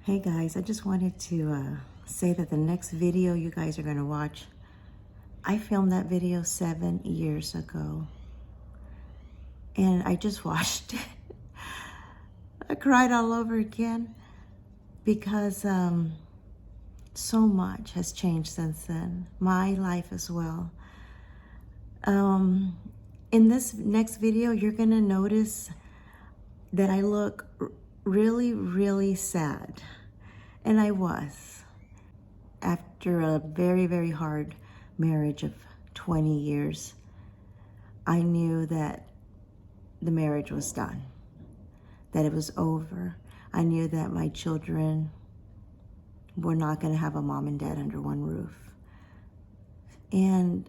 Hey guys, I just wanted to say that the next video you guys are going to watch, I filmed that video 7 years ago and I just watched it. I cried all over again because so much has changed since then. My life as well. In this next video, you're going to notice that I look really, really sad. And I was. After a very, very hard marriage of 20 years, I knew that the marriage was done, that it was over. I knew that my children were not going to have a mom and dad under one roof. And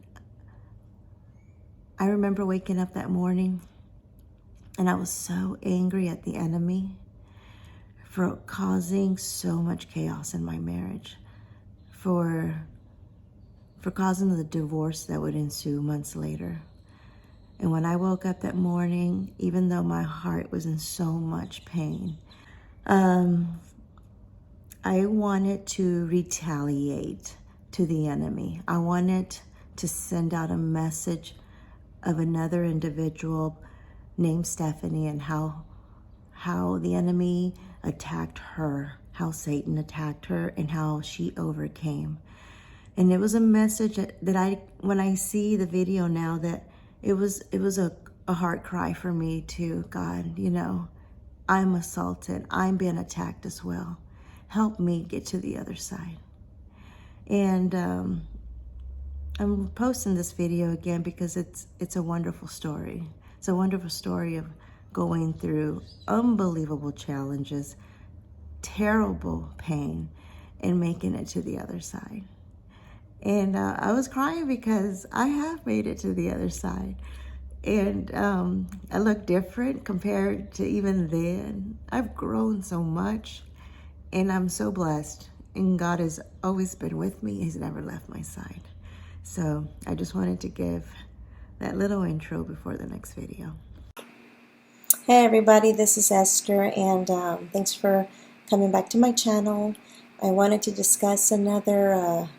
I remember waking up that morning and I was so angry at the enemy for causing so much chaos in my marriage, for causing the divorce that would ensue months later. And when I woke up that morning, even though my heart was in so much pain, I wanted to retaliate to the enemy. I wanted to send out a message of another individual named Stephanie and how the enemy attacked her, how Satan attacked her, and how she overcame. And it was a message that when I see the video now, that it was a heart cry for me too. God, I'm assaulted. I'm being attacked as well. Help me get to the other side. And I'm posting this video again because it's a wonderful story. It's a wonderful story of going through unbelievable challenges, terrible pain, and making it to the other side. And I was crying because I have made it to the other side. And I look different compared to even then. I've grown so much, and I'm so blessed. And God has always been with me. He's never left my side. So I just wanted to give that little intro before the next video. Hey everybody, this is Esther, and thanks for coming back to my channel. I wanted to discuss another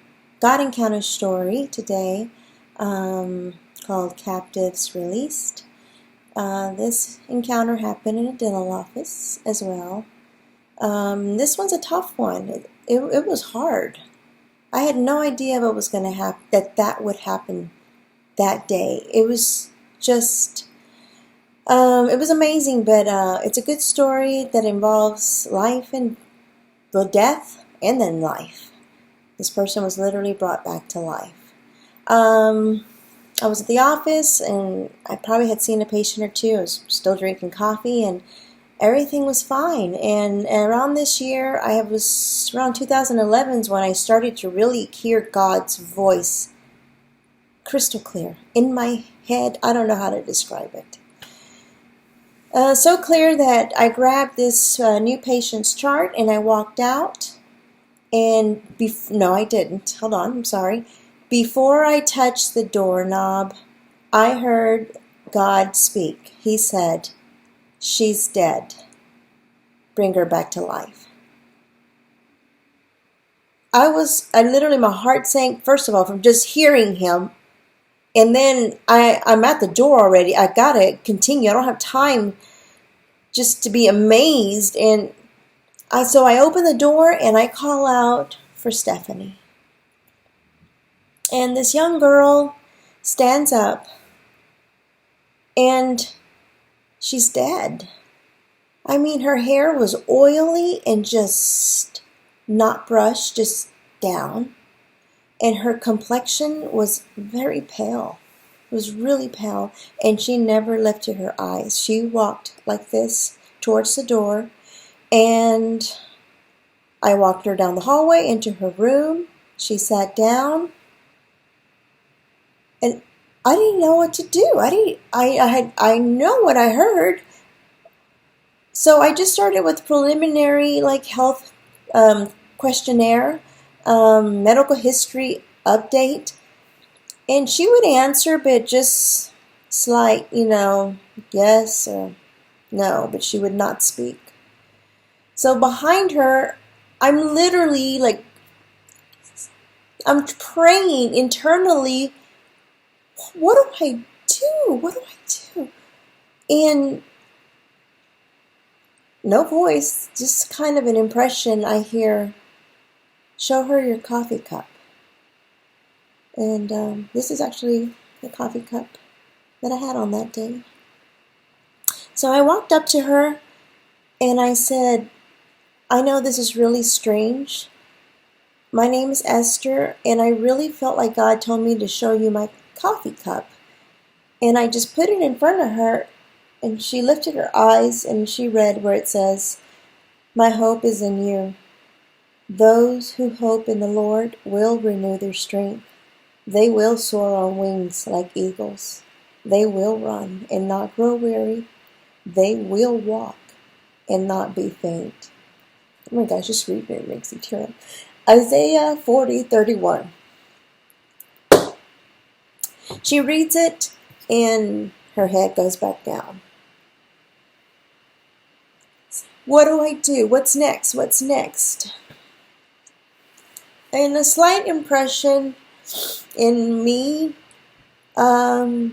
God encounter story today called Captives Released. This encounter happened in a dental office as well. This one's a tough one. It was hard. I had no idea what was going to happen, that would happen that day. It was just... it was amazing, but it's a good story that involves life and death and then life. This person was literally brought back to life. I was at the office and I probably had seen a patient or two. I was still drinking coffee and everything was fine. And around this year, was around 2011 is when I started to really hear God's voice crystal clear in my head. I don't know how to describe it. So clear that I grabbed this new patient's chart and I walked out. And no, I didn't. Hold on, I'm sorry. Before I touched the doorknob, I heard God speak. He said, "She's dead. Bring her back to life." I literally, my heart sank, first of all, from just hearing him. And then I'm at the door already. I gotta continue. I don't have time just to be amazed. And so I open the door and I call out for Stephanie. And this young girl stands up and she's dead. I mean, her hair was oily and just not brushed, just down. And her complexion was very pale. It was really pale. And she never lifted her eyes. She walked like this towards the door. And I walked her down the hallway into her room. She sat down. And I didn't know what to do. I know what I heard. So I just started with preliminary health questionnaire. Medical history update, and she would answer, but just slight, yes or no, but she would not speak. So behind her, I'm literally like, I'm praying internally, what do I do? What do I do? And no voice, just kind of an impression I hear, show her your coffee cup. And this is actually the coffee cup that I had on that day. So I walked up to her and I said, I know this is really strange. My name is Esther, and I really felt like God told me to show you my coffee cup. And I just put it in front of her, and she lifted her eyes and she read where it says, my hope is in you. Those who hope in the Lord will renew their strength. They will soar on wings like eagles. They will run and not grow weary. They will walk and not be faint. Oh my gosh, just reading it makes me tear up. Isaiah 40:31. She reads it and her head goes back down. What do I do? What's next? What's next? And a slight impression in me, tell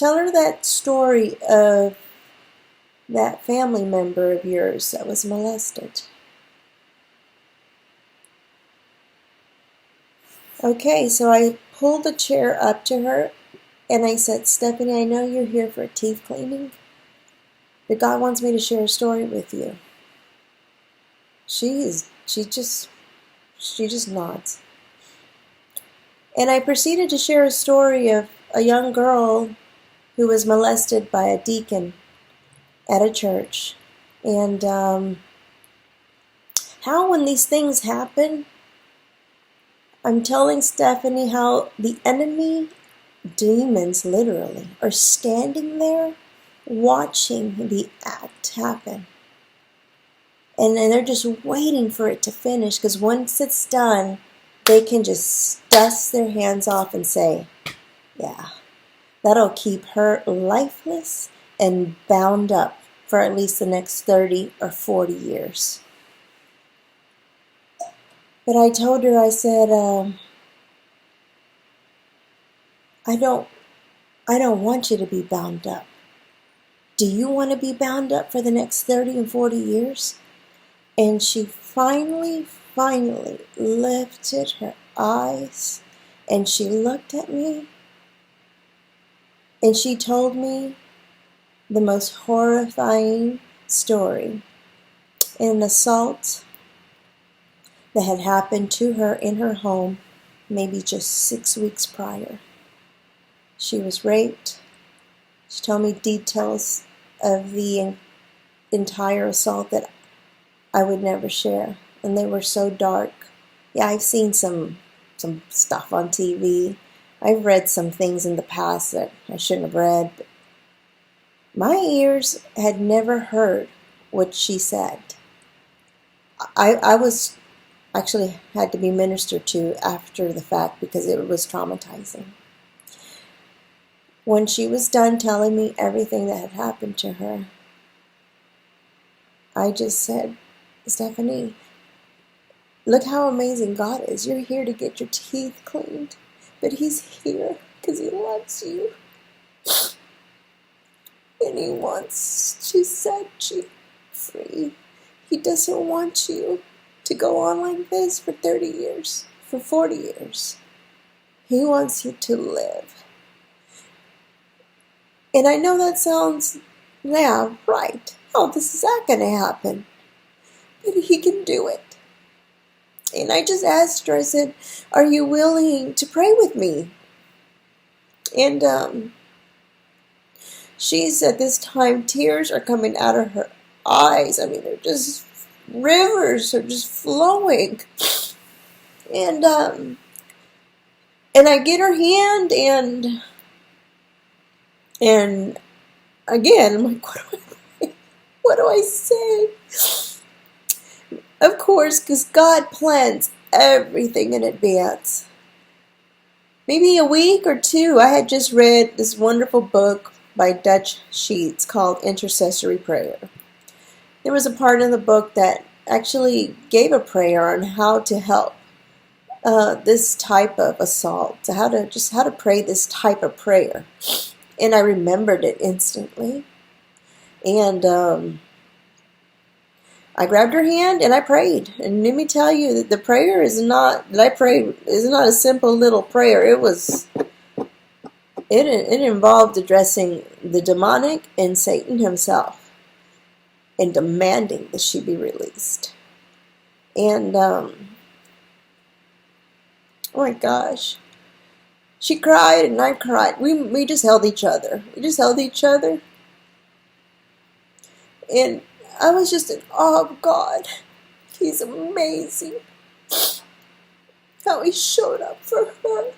her that story of that family member of yours that was molested. Okay, so I pulled the chair up to her and I said, Stephanie, I know you're here for teeth cleaning, but God wants me to share a story with you. She just nods. And I proceeded to share a story of a young girl who was molested by a deacon at a church. And how when these things happen, I'm telling Stephanie how the enemy, demons literally, are standing there watching the act happen. And they're just waiting for it to finish, because once it's done, they can just dust their hands off and say, yeah, that'll keep her lifeless and bound up for at least the next 30 or 40 years. But I told her, I said, I don't want you to be bound up. Do you want to be bound up for the next 30 and 40 years? And she finally lifted her eyes and she looked at me and she told me the most horrifying story. An assault that had happened to her in her home maybe just 6 weeks prior. She was raped. She told me details of the entire assault that I would never share, and they were so dark. Yeah, I've seen some stuff on TV. I've read some things in the past that I shouldn't have read, but my ears had never heard what she said. I was actually had to be ministered to after the fact because it was traumatizing. When she was done telling me everything that had happened to her, I just said, Stephanie, look how amazing God is. You're here to get your teeth cleaned, but He's here because He loves you. And He wants to set you free. He doesn't want you to go on like this for 30 years, for 40 years. He wants you to live. And I know that sounds, yeah, right. Oh, this is not going to happen. But He can do it. And I just asked her, I said, are you willing to pray with me? And she's at this time, tears are coming out of her eyes. I mean, they're just rivers are just flowing. And I get her hand and again, I'm like, what do I say? Of course, because God plans everything in advance. Maybe a week or two, I had just read this wonderful book by Dutch Sheets called Intercessory Prayer. There was a part in the book that actually gave a prayer on how to help this type of assault, how to pray this type of prayer. And I remembered it instantly. And I grabbed her hand and I prayed. And let me tell you that the prayer is not, that I prayed is not a simple little prayer. It involved addressing the demonic and Satan himself and demanding that she be released. And, oh my gosh. She cried and I cried. We just held each other. We just held each other. And I was just in awe of God. He's amazing. How he showed up for her.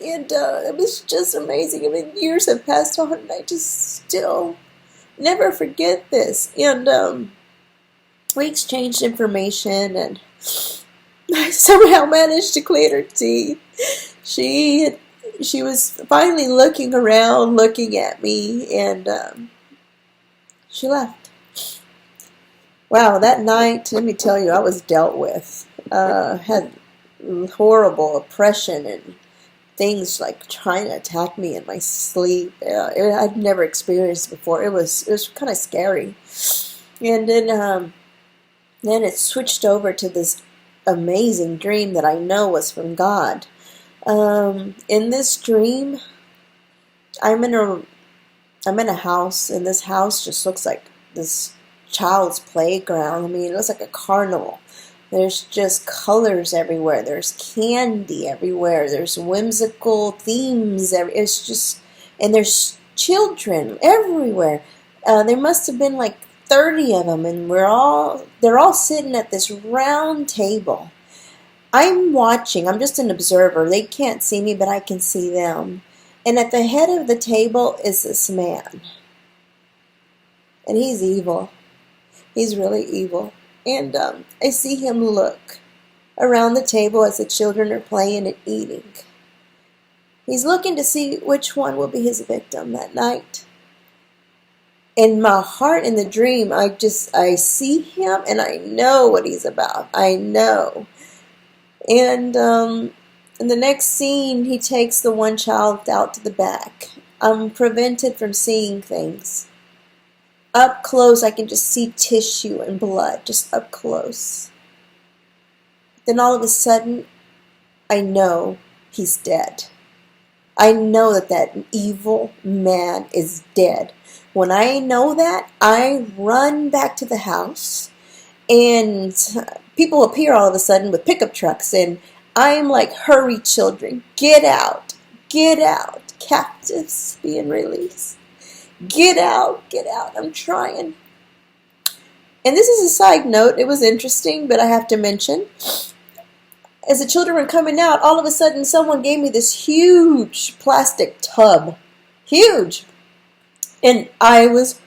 And it was just amazing. I mean, years have passed on and I just still never forget this. And we exchanged information and I somehow managed to clean her teeth. She was finally looking around, looking at me, and she left. Wow, that night, let me tell you, I was dealt with. Had horrible oppression and things like trying to attack me in my sleep. I'd never experienced before. It was kind of scary. And then it switched over to this amazing dream that I know was from God. In this dream, I'm in a house, and this house just looks like this child's playground. I mean, it looks like a carnival. There's just colors everywhere. There's candy everywhere. There's whimsical themes. It's just, and there's children everywhere. There must have been like 30 of them, and they're all sitting at this round table. I'm watching. I'm just an observer. They can't see me, but I can see them. And at the head of the table is this man. And he's evil. He's really evil. And I see him look around the table as the children are playing and eating. He's looking to see which one will be his victim that night. In my heart, in the dream, I see him and I know what he's about. I know. And in the next scene, he takes the one child out to the back. I'm prevented from seeing things. Up close, I can just see tissue and blood, just up close. Then all of a sudden, I know he's dead. I know that evil man is dead. When I know that, I run back to the house, and people appear all of a sudden with pickup trucks, and I'm like, hurry children, get out, captives being released. Get out, I'm trying. And this is a side note, it was interesting, but I have to mention, as the children were coming out, all of a sudden someone gave me this huge plastic tub. Huge. And I was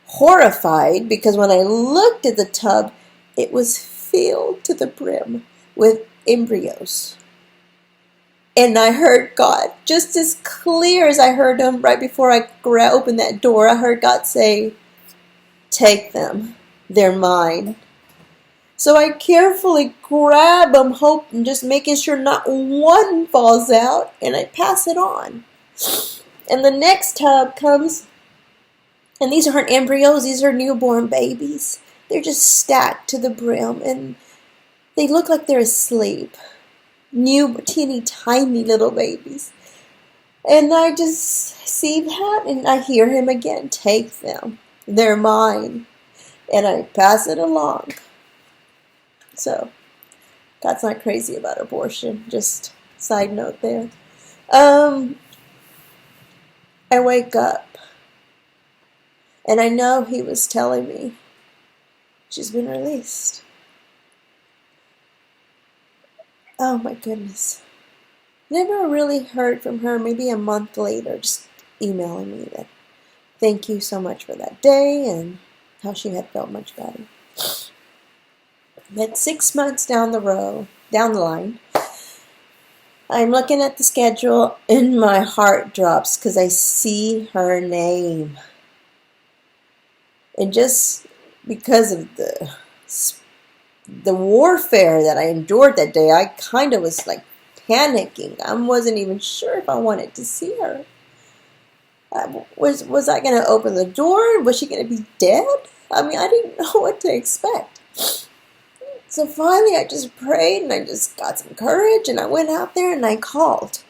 horrified because when I looked at the tub, it was filled to the brim with embryos. And I heard God, just as clear as I heard him right before I opened that door, I heard God say, take them, they're mine. So I carefully grab them, hoping, just making sure not one falls out, and I pass it on. And the next tub comes, and these aren't embryos, these are newborn babies. They're just stacked to the brim, and they look like they're asleep. New, teeny, tiny little babies. And I just see that, and I hear him again, take them. They're mine. And I pass it along. So, God's not crazy about abortion. Just side note there. I wake up, and I know he was telling me she's been released. Oh my goodness. Never really heard from her, maybe a month later, just emailing me that thank you so much for that day and how she had felt much better. But 6 months down the line, I'm looking at the schedule and my heart drops because I see her name. And just because of the the warfare that I endured that day, I kind of was like panicking. I wasn't even sure if I wanted to see her. Was I going to open the door? Was she going to be dead? I mean, I didn't know what to expect. So finally, I just prayed and I just got some courage and I went out there and I called.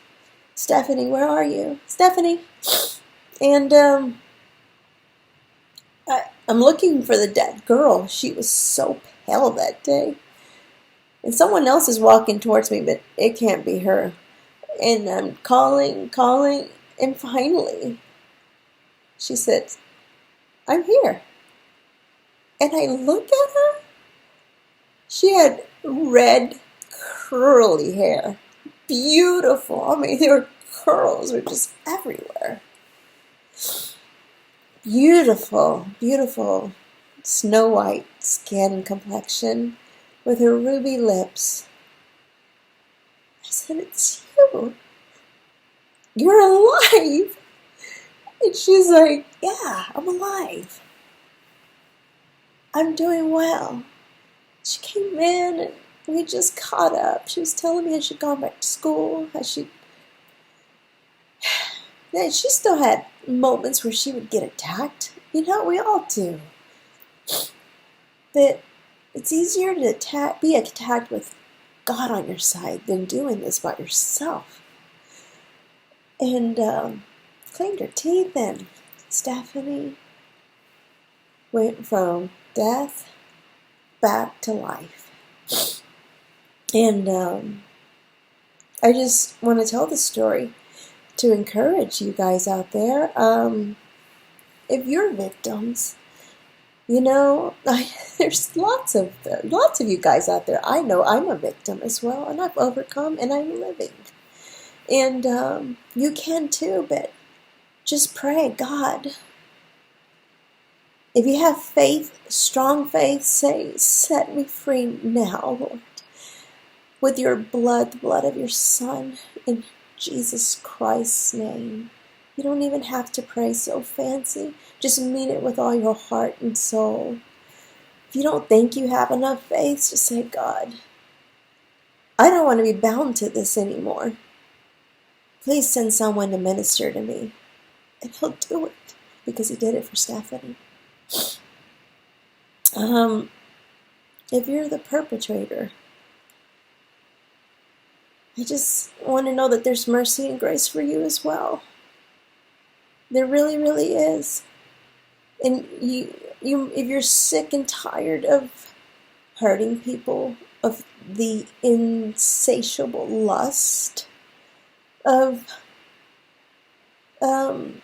Stephanie, where are you? Stephanie. And I'm looking for the dead girl. She was so pale that day. And someone else is walking towards me, but it can't be her. And I'm calling, and finally, she said, I'm here. And I look at her. She had red, curly hair. Beautiful. I mean, her curls were just everywhere. Beautiful, beautiful, snow white skin complexion with her ruby lips. I said, it's you. You're alive. And she's like, yeah, I'm alive. I'm doing well. She came in and we just caught up. She was telling me how she'd gone back to school, how she still had moments where she would get attacked. You know, we all do. But it's easier to be attacked with God on your side than doing this by yourself. And cleaned her teeth, and Stephanie went from death back to life. And I just want to tell the story to encourage you guys out there. If you're victims, you know, there's lots of you guys out there. I know I'm a victim as well, and I've overcome, and I'm living. And you can too, but just pray, God. If you have faith, strong faith, say, set me free now, Lord. With your blood, the blood of your Son, in Jesus Christ's name. You don't even have to pray so fancy. Just mean it with all your heart and soul. If you don't think you have enough faith, just say, God, I don't want to be bound to this anymore. Please send someone to minister to me. And he'll do it, because he did it for Stephanie. If you're the perpetrator, I just want to know that there's mercy and grace for you as well. There really, really is. And if you're sick and tired of hurting people, of the insatiable lust, of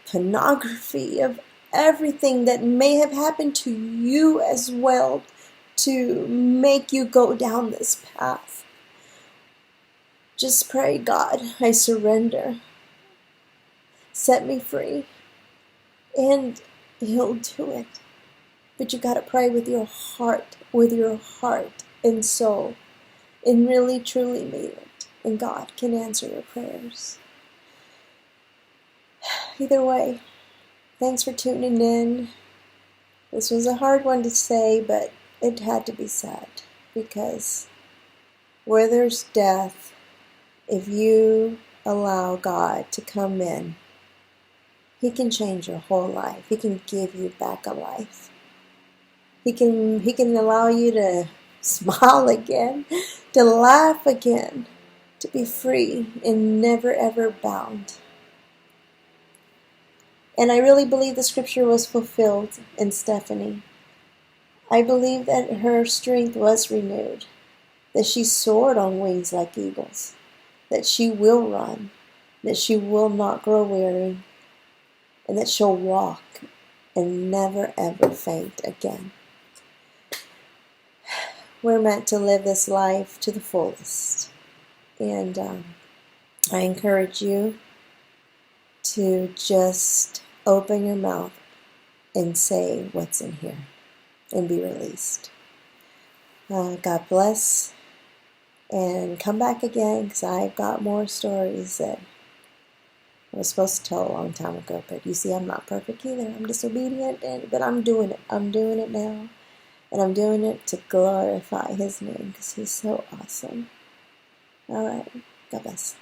pornography, of everything that may have happened to you as well to make you go down this path, just pray, God, I surrender. Set me free. And he'll do it. But you got to pray with your heart and soul, and really, truly mean it. And God can answer your prayers. Either way, thanks for tuning in. This was a hard one to say, but it had to be said, because where there's death, if you allow God to come in, he can change your whole life. He can give you back a life. He can allow you to smile again, to laugh again, to be free and never ever bound. And I really believe the scripture was fulfilled in Stephanie. I believe that her strength was renewed, that she soared on wings like eagles, that she will run, that she will not grow weary, and that she'll walk and never ever faint again. We're meant to live this life to the fullest. And I encourage you to just open your mouth and say what's in here and be released. God bless, and come back again, because I've got more stories that I was supposed to tell a long time ago. But you see, I'm not perfect either. I'm disobedient, but I'm doing it. I'm doing it now. And I'm doing it to glorify His name because He's so awesome. All right. God bless.